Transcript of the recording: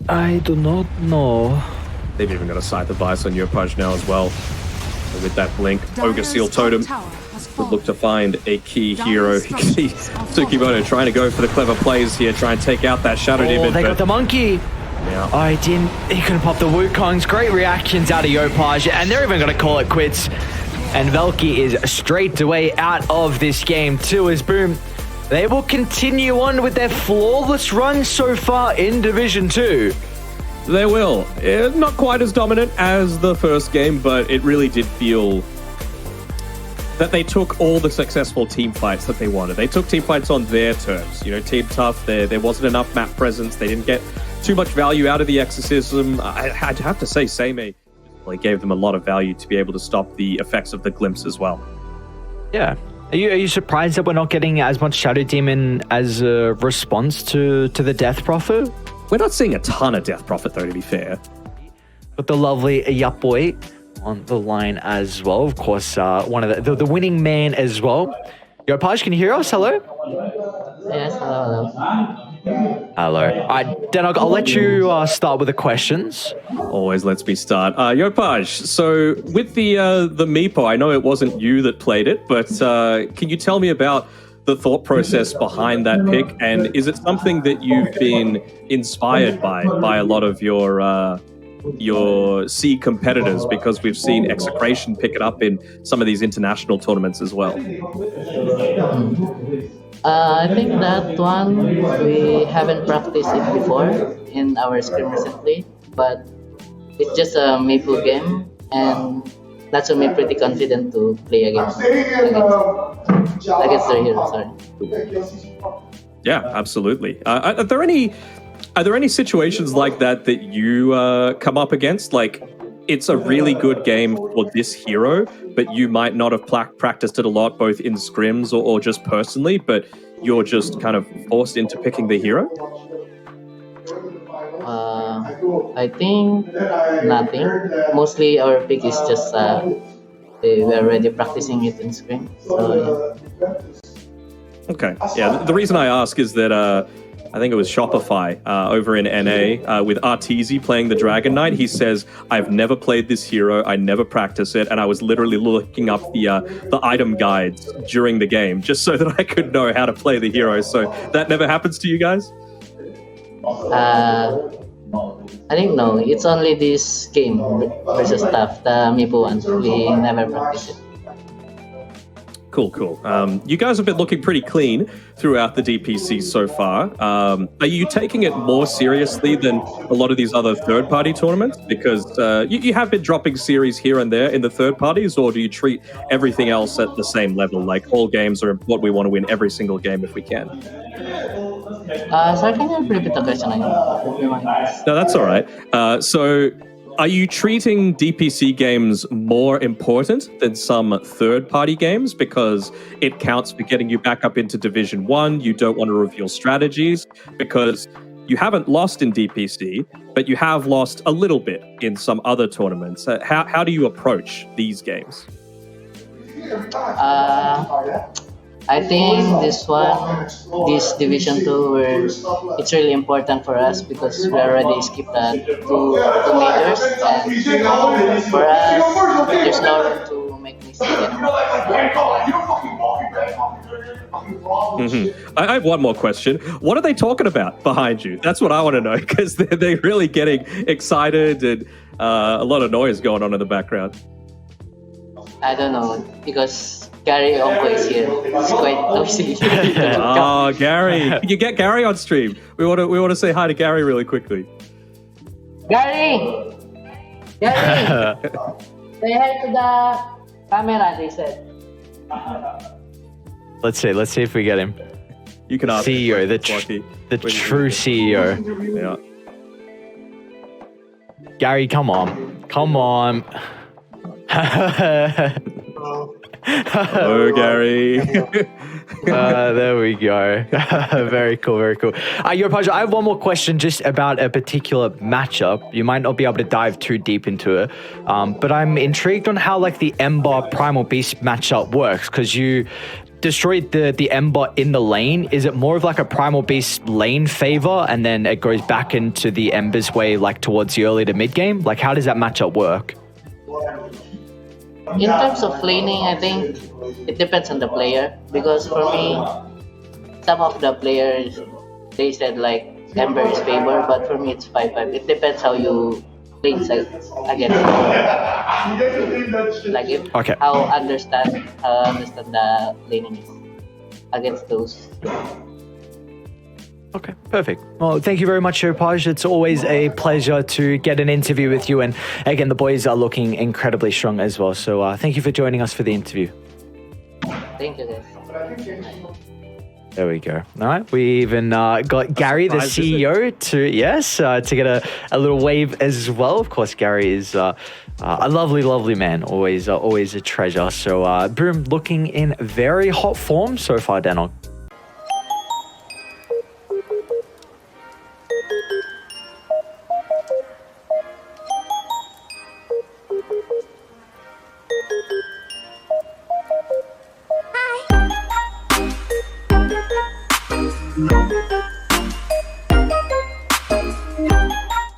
I do not know. They've even got a scythe device on Yopaj now as well. And with that blink, Ogre Seal Totem would look to find a key hero. Tsukimoto trying to go for the clever plays here, try and take out that Shadow Demon. They got the monkey. Yeah. I didn't. He couldn't pop the Wukongs. Great reactions out of Yopaj, and they're even going to call it quits. And Velky is straight away out of this game too, as Boom, they will continue on with their flawless run so far in Division 2. They will. Not quite as dominant as the first game, but it really did feel that they took all the successful team fights that they wanted. They took team fights on their terms. You know, Team Tough, there wasn't enough map presence. They didn't get too much value out of the exorcism. I'd have to say Seimei gave them a lot of value to be able to stop the effects of the glimpse as well. Yeah. Are you surprised that we're not getting as much Shadow Demon as a response to the Death Prophet? We're not seeing a ton of Death Prophet, though, to be fair. But the lovely Yapboy on the line as well. Of course, one of the winning man as well. Yopaj, can you hear us? Hello? Yes, hello. Hello. All right, then I'll let you start with the questions. Always lets me start. Yopaj, so with the Meepo, I know it wasn't you that played it, but can you tell me about the thought process behind that pick? And is it something that you've been inspired by a lot of your C competitors? Because we've seen Execration pick it up in some of these international tournaments as well. I think that one, we haven't practiced it before in our scrim recently, but it's just a Maple game, and that's made me pretty confident to play against the hero, sorry. Yeah, absolutely. Are there any situations like that you come up against? Like, it's a really good game for this hero, but you might not have practiced it a lot, both in scrims or just personally, but you're just kind of forced into picking the hero? I think nothing. Mostly our pick is just we're already practicing it in scrim. So, yeah. Okay. Yeah, the reason I ask is that I think it was Shopify over in NA with Arteezy playing the Dragon Knight. He says, I've never played this hero, I never practice it, and I was literally looking up the item guides during the game just so that I could know how to play the hero. So that never happens to you guys? I think no, it's only this game versus Tough, the Mipo one. We never practice it. Cool. You guys have been looking pretty clean throughout the DPC so far. Are you taking it more seriously than a lot of these other third-party tournaments? Because you have been dropping series here and there in the third parties, or do you treat everything else at the same level? Like, all games are what we want to win every single game if we can. Sorry, can you repeat the question again? No, that's all right. So, are you treating DPC games more important than some third-party games because it counts for getting you back up into Division 1? You don't want to reveal strategies because you haven't lost in DPC, but you have lost a little bit in some other tournaments. How do you approach these games? I think this Division 2, it's really important for us because we already skipped two majors, and for us, there's no room to make mistakes anymore. I have one more question. What are they talking about behind you? That's what I want to know, because they're really getting excited and a lot of noise going on in the background. I don't know, because Gary Onko is here. It's quite noisy. Oh, Gary. Can you get Gary on stream? We want to say hi to Gary really quickly. Gary! Say hi to the camera, they said. Let's see if we get him. You can ask CEO, the true CEO. Yeah. Gary, come on. Hello, Gary. There we go. Very cool. Yopaj, I have one more question just about a particular matchup. You might not be able to dive too deep into it, but I'm intrigued on how the Ember Primal Beast matchup works, because you destroyed the Ember in the lane, is it more of like a Primal Beast lane favor and then it goes back into the Ember's way like towards the early to mid game? Like how does that matchup work? In terms of laning, I think it depends on the player. Because for me, some of the players, they said like Ember is favor, but for me it's 5-5. It depends how you lane against like if how understand the laning is against those. Okay, perfect. Well, thank you very much, Yopaj. It's always a pleasure to get an interview with you. And again, the boys are looking incredibly strong as well. So thank you for joining us for the interview. Thank you, guys. There we go. All right. We even got Gary, the CEO, to get a little wave as well. Of course, Gary is a lovely, lovely man. Always a treasure. So Boom looking in very hot form so far, Danog. Hi.